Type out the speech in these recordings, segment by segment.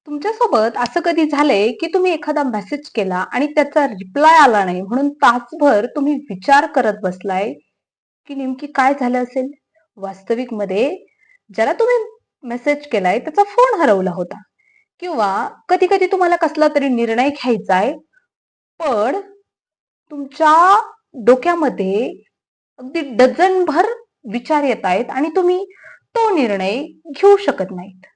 तुमच्यासोबत असं कधी झालंय की तुम्ही एखादा मेसेज केला आणि त्याचा रिप्लाय आला नाही म्हणून तासभर तुम्ही विचार करत बसलाय की नेमकी काय झालं असेल? वास्तविक मध्ये ज्याला तुम्ही मेसेज केलाय त्याचा फोन हरवला होता किंवा कधी कधी तुम्हाला कसला तरी निर्णय घ्यायचा आहे, पण तुमच्या डोक्यामध्ये अगदी डझनभर विचार येत आहेत आणि तुम्ही तो निर्णय घेऊ शकत नाहीत.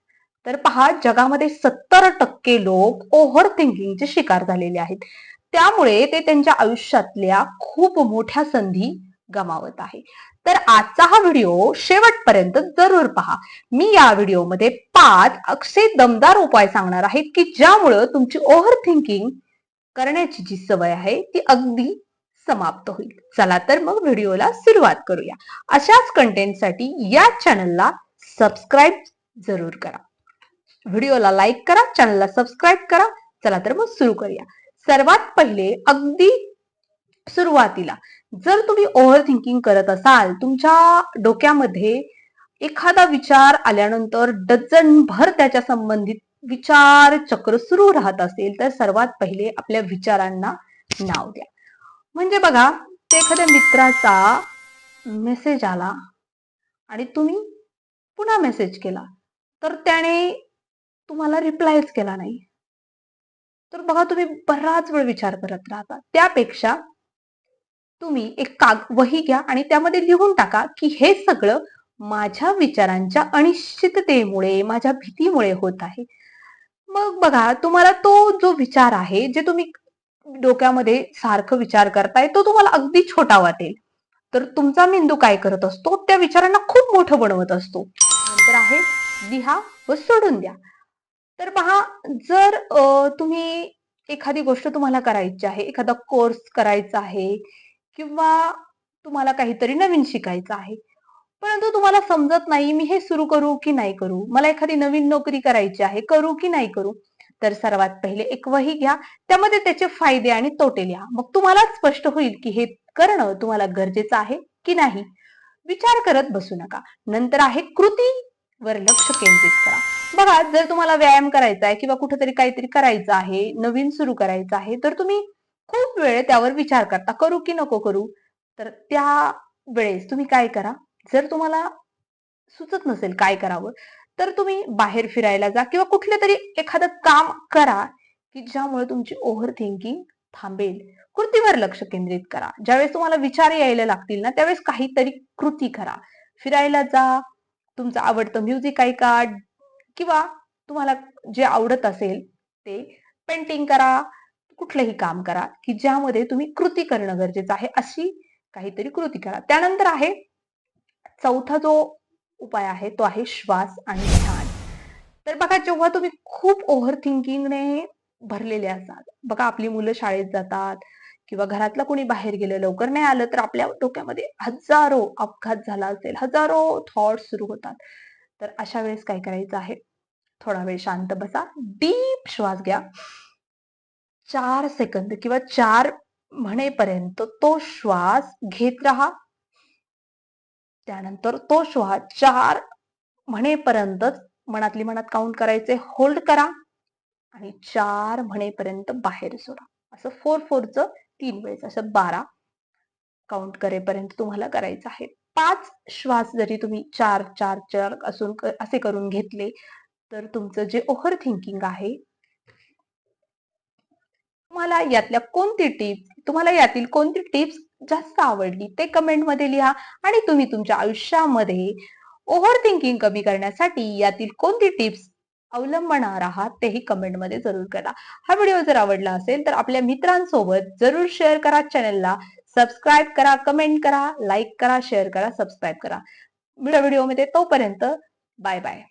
तर पहा, जगामध्ये 70% लोक ओव्हर थिंकिंगचे शिकार झालेले आहेत. त्यामुळे ते त्यांच्या आयुष्यातल्या खूप मोठ्या संधी गमावत आहे. तर आजचा हा व्हिडिओ शेवटपर्यंत जरूर पहा. मी या व्हिडिओमध्ये 5 असे दमदार उपाय सांगणार आहे की ज्यामुळे तुमची ओव्हर थिंकिंग करण्याची जी सवय आहे ती अगदी समाप्त होईल. चला तर मग व्हिडिओला सुरुवात करूया. अशाच कंटेंटसाठी या चॅनलला सबस्क्राईब जरूर करा. व्हिडिओला लाईक करा, चॅनलला सबस्क्राईब करा. चला तर मग सुरू करूया. सर्वात पहिले, अगदी सुरुवातीला जर तुम्ही ओव्हर थिंकिंग करत असाल, तुमच्या डोक्यामध्ये एखादा विचार आल्यानंतर डझनभर त्याच्या संबंधित विचार चक्र सुरू राहत असेल, तर सर्वात पहिले आपल्या विचारांना नाव द्या. म्हणजे बघा, ते एखाद्या मित्राचा मेसेज आला आणि तुम्ही पुन्हा मेसेज केला, तर त्याने तुम्हाला रिप्लायच केला नाही, तर बघा तुम्ही बराच वेळ विचार करत राहता. त्यापेक्षा तुम्ही एक वही घ्या आणि त्यामध्ये लिहून टाका की हे सगळं माझ्या विचारांच्या अनिश्चिततेमुळे, माझ्या भीतीमुळे होत आहे. मग बघा, तुम्हाला तो जो विचार आहे, जे तुम्ही डोक्यामध्ये सारखं विचार करताय, तो तुम्हाला अगदी छोटा वाटेल. तर तुमचा मेंदू काय करत असतो, त्या विचारांना खूप मोठं बनवत असतो. नंतर आहे लिहा व सोडून द्या. तर पहा, जर तुम्ही एखादी गोष्ट तुम्हाला करायची आहे, एखादा कोर्स करायचा आहे किंवा तुम्हाला काहीतरी नवीन शिकायचं आहे, परंतु तुम्हाला समजत नाही मी हे सुरू करू की नाही करू, मला एखादी नवीन नोकरी करायची आहे, करू की नाही करू, तर सर्वात पहिले एक वही घ्या, त्यामध्ये त्याचे फायदे आणि तोटे लिहा. मग तुम्हाला स्पष्ट होईल की हे करणं तुम्हाला गरजेचं आहे की नाही. विचार करत बसू नका. नंतर आहे कृतीवर लक्ष केंद्रित करा. बघा, जर तुम्हाला व्यायाम करायचा आहे किंवा कुठेतरी काहीतरी करायचं आहे, नवीन सुरू करायचं आहे, तर तुम्ही खूप वेळ त्यावर विचार करता, करू की नको करू. तर त्या वेळेस तुम्ही काय करा, जर तुम्हाला सुचत नसेल काय करावं, तर तुम्ही बाहेर फिरायला जा किंवा कुठलं तरी एखादं काम करा की ज्यामुळे तुमची ओव्हर थिंकिंग थांबेल. कृतीवर लक्ष केंद्रित करा. ज्यावेळेस तुम्हाला विचार यायला लागतील ना, त्यावेळेस काहीतरी कृती करा. फिरायला जा, तुमचं आवडतं म्युझिक ऐका किंवा तुम्हाला जे आवडत असेल ते पेंटिंग करा, कुठलंही काम करा की ज्यामध्ये तुम्ही कृती करणं गरजेचं आहे, अशी काहीतरी कृती करा. त्यानंतर आहे चौथा जो उपाय आहे तो आहे श्वास आणि ध्यान. तर बघा, जेव्हा तुम्ही खूप ओव्हर थिंकिंगने भरलेले असाल, बघा आपली मुलं शाळेत जातात किंवा घरातलं कोणी बाहेर गेलं, लवकर नाही आलं, तर आपल्या डोक्यामध्ये हजारो अपघात झाला असेल, हजारो थॉट्स सुरू होतात. तर अशा वेळेस काय करायचं आहे, थोडा वेळ शांत बसा, डीप श्वास घ्या, 4 सेकंद किंवा 4 म्हणेपर्यंत तो श्वास घेत राहा. त्यानंतर तो श्वास 4 म्हणेपर्यंतच मनातली मनात काउंट करायचे, होल्ड करा आणि 4 म्हणेपर्यंत बाहेर सोडा. असं 4-4चं 3 वेळेस, असं 12 काउंट करेपर्यंत तुम्हाला करायचं आहे. 5 श्वास जरी तुम्ही 4-4-4 असे करून घेतले, तर तुमचं जे ओव्हर थिंकिंग आहे, तुम्हाला यातील कोणती टिप्स जास्त आवडली ते कमेंट मध्ये लिहा. आणि तुम्ही तुमच्या आयुष्यामध्ये ओव्हर थिंकिंग कमी करण्यासाठी यातील कोणती टिप्स अवलंबणार आहात तेही कमेंट मध्ये जरूर करा. हा व्हिडिओ जर आवडला असेल तर आपल्या मित्रांसोबत जरूर शेअर करा, चॅनलला सबस्क्राईब करा, कमेंट करा, लाईक करा, शेअर करा, सबस्क्राईब करा. व्हिडिओ मध्ये तोपर्यंत बाय बाय.